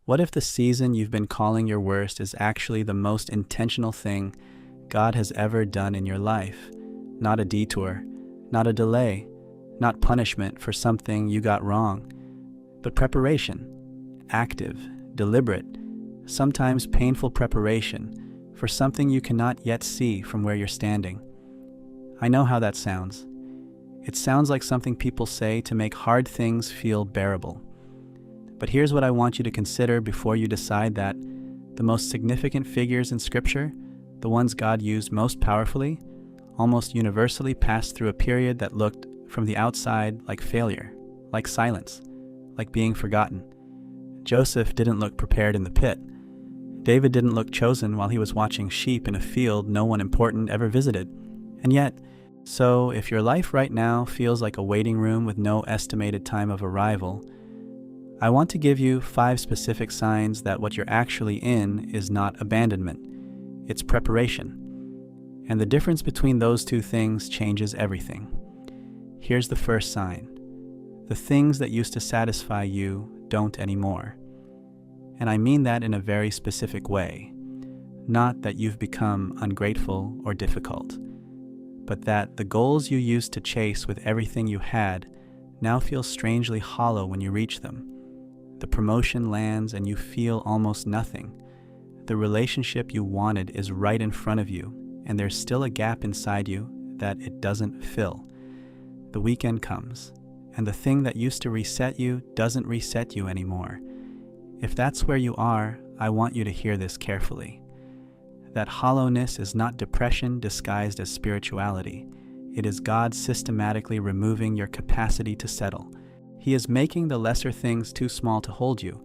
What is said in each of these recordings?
What if the season you've been calling your worst is actually the most intentional thing God has ever done in your life? Not a detour, not a delay, not punishment for something you got wrong, but preparation, active, deliberate, sometimes painful preparation for something you cannot yet see from where you're standing. I know how that sounds. It sounds like something people say to make hard things feel bearable. But here's what I want you to consider before you decide that the most significant figures in Scripture, the ones God used most powerfully, almost universally passed through a period that looked from the outside like failure, like silence, like being forgotten. Joseph didn't look prepared in the pit. David didn't look chosen while he was watching sheep in a field no one important ever visited. And yet, so if your life right now feels like a waiting room with no estimated time of arrival, I want to give you 5 specific signs that what you're actually in is not abandonment, it's preparation. And the difference between those two things changes everything. Here's the first sign. The things that used to satisfy you don't anymore. And I mean that in a very specific way. Not that you've become ungrateful or difficult, but that the goals you used to chase with everything you had now feel strangely hollow when you reach them. The promotion lands and you feel almost nothing. The relationship you wanted is right in front of you, and there's still a gap inside you that it doesn't fill. The weekend comes, and the thing that used to reset you doesn't reset you anymore. If that's where you are, I want you to hear this carefully. That hollowness is not depression disguised as spirituality. It is God systematically removing your capacity to settle. He is making the lesser things too small to hold you,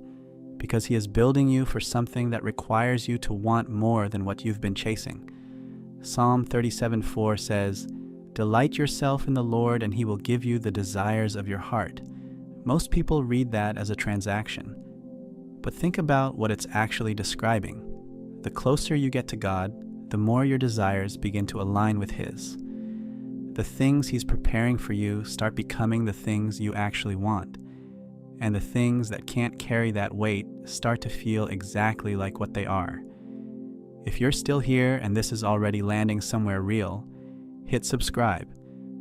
because He is building you for something that requires you to want more than what you've been chasing. Psalm 37:4 says, "Delight yourself in the Lord, and He will give you the desires of your heart." Most people read that as a transaction, but think about what it's actually describing. The closer you get to God, the more your desires begin to align with His. The things He's preparing for you start becoming the things you actually want, and the things that can't carry that weight start to feel exactly like what they are. If you're still here and this is already landing somewhere real, hit subscribe,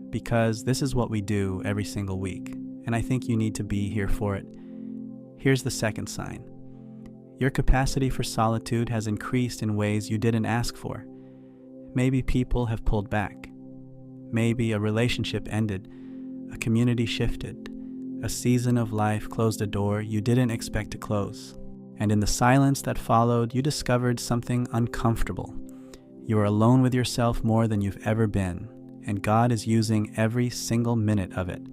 because this is what we do every single week, and I think you need to be here for it. Here's the second sign. Your capacity for solitude has increased in ways you didn't ask for. Maybe people have pulled back. Maybe a relationship ended, a community shifted, a season of life closed a door you didn't expect to close. And in the silence that followed, you discovered something uncomfortable. You are alone with yourself more than you've ever been, and God is using every single minute of it.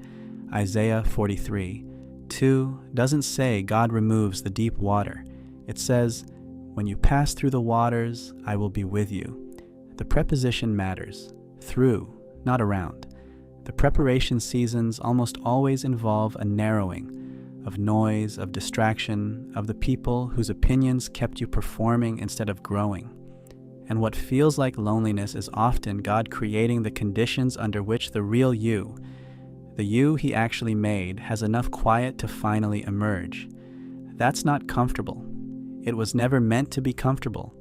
Isaiah 43:2 doesn't say God removes the deep water. It says, "When you pass through the waters, I will be with you." The preposition matters. Through, not around. The preparation seasons almost always involve a narrowing of noise, of distraction, of the people whose opinions kept you performing instead of growing. And what feels like loneliness is often God creating the conditions under which the real you, the you He actually made, has enough quiet to finally emerge. That's not comfortable. It was never meant to be comfortable.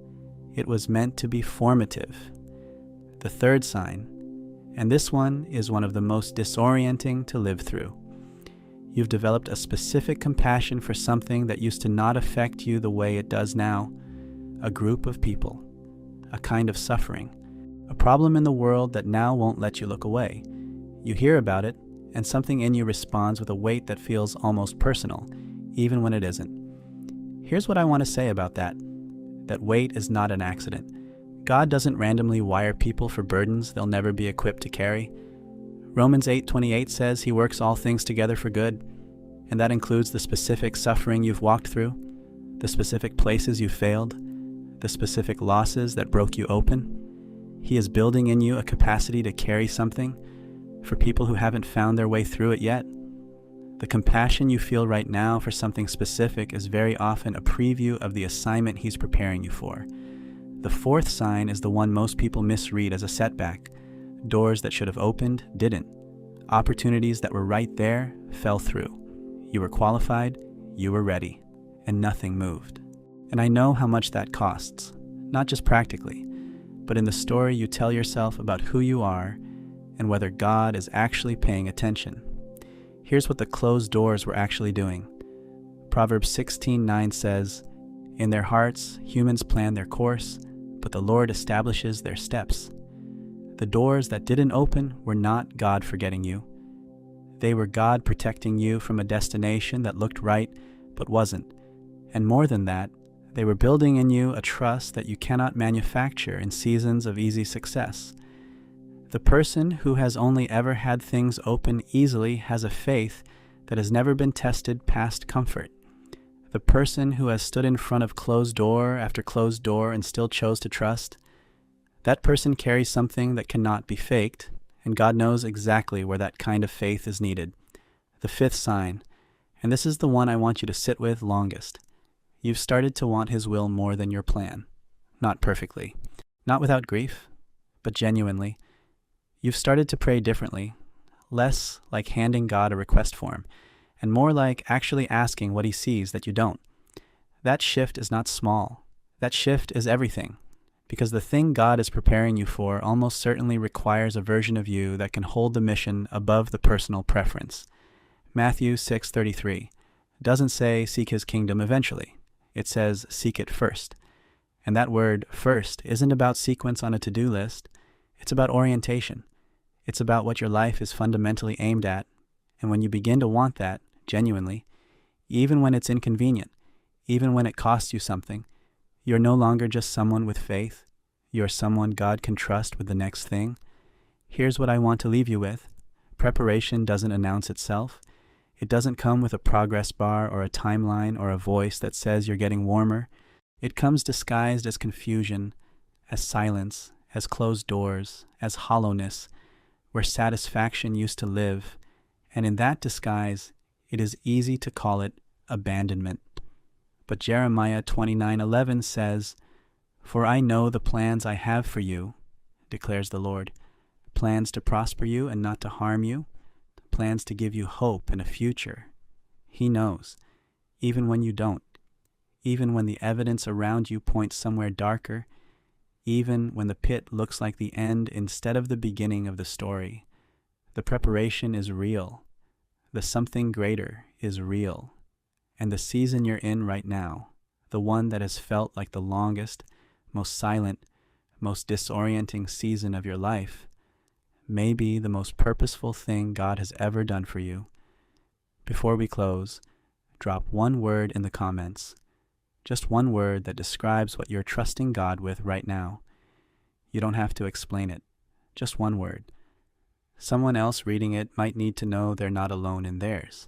It was meant to be formative. The third sign, and this one is one of the most disorienting to live through. You've developed a specific compassion for something that used to not affect you the way it does now. A group of people, a kind of suffering, a problem in the world that now won't let you look away. You hear about it, and something in you responds with a weight that feels almost personal, even when it isn't. Here's what I want to say about that. That weight is not an accident. God doesn't randomly wire people for burdens they'll never be equipped to carry. Romans 8:28 says He works all things together for good, and that includes the specific suffering you've walked through, the specific places you failed, the specific losses that broke you open. He is building in you a capacity to carry something for people who haven't found their way through it yet. The compassion you feel right now for something specific is very often a preview of the assignment He's preparing you for. The fourth sign is the one most people misread as a setback. Doors that should have opened didn't. Opportunities that were right there fell through. You were qualified, you were ready. and nothing moved. And I know how much that costs, not just practically, but in the story you tell yourself about who you are and whether God is actually paying attention. Here's what the closed doors were actually doing. Proverbs 16:9 says, "In their hearts, humans plan their course, but the Lord establishes their steps." The doors that didn't open were not God forgetting you. They were God protecting you from a destination that looked right but wasn't. And more than that, they were building in you a trust that you cannot manufacture in seasons of easy success. The person who has only ever had things open easily has a faith that has never been tested past comfort. The person who has stood in front of closed door after closed door and still chose to trust, that person carries something that cannot be faked, and God knows exactly where that kind of faith is needed. The fifth sign, and this is the one I want you to sit with longest. You've started to want His will more than your plan. Not perfectly, not without grief, but genuinely. You've started to pray differently, less like handing God a request form, and more like actually asking what He sees that you don't. That shift is not small. That shift is everything, because the thing God is preparing you for almost certainly requires a version of you that can hold the mission above the personal preference. Matthew 6:33 doesn't say seek His kingdom eventually. It says seek it first. And that word first isn't about sequence on a to-do list. It's about orientation. It's about what your life is fundamentally aimed at. And when you begin to want that, genuinely, even when it's inconvenient, even when it costs you something, you're no longer just someone with faith. You're someone God can trust with the next thing. Here's what I want to leave you with. Preparation doesn't announce itself. It doesn't come with a progress bar or a timeline or a voice that says you're getting warmer. It comes disguised as confusion, as silence, as closed doors, as hollowness, where satisfaction used to live. And in that disguise, it is easy to call it abandonment. But Jeremiah 29:11 says, "For I know the plans I have for you, declares the Lord, plans to prosper you and not to harm you, plans to give you hope and a future." He knows, even when you don't, even when the evidence around you points somewhere darker, even when the pit looks like the end instead of the beginning of the story. The preparation is real. The something greater is real. And the season you're in right now, the one that has felt like the longest, most silent, most disorienting season of your life, may be the most purposeful thing God has ever done for you. Before we close, drop one word in the comments. Just one word that describes what you're trusting God with right now. You don't have to explain it. Just one word. Someone else reading it might need to know they're not alone in theirs.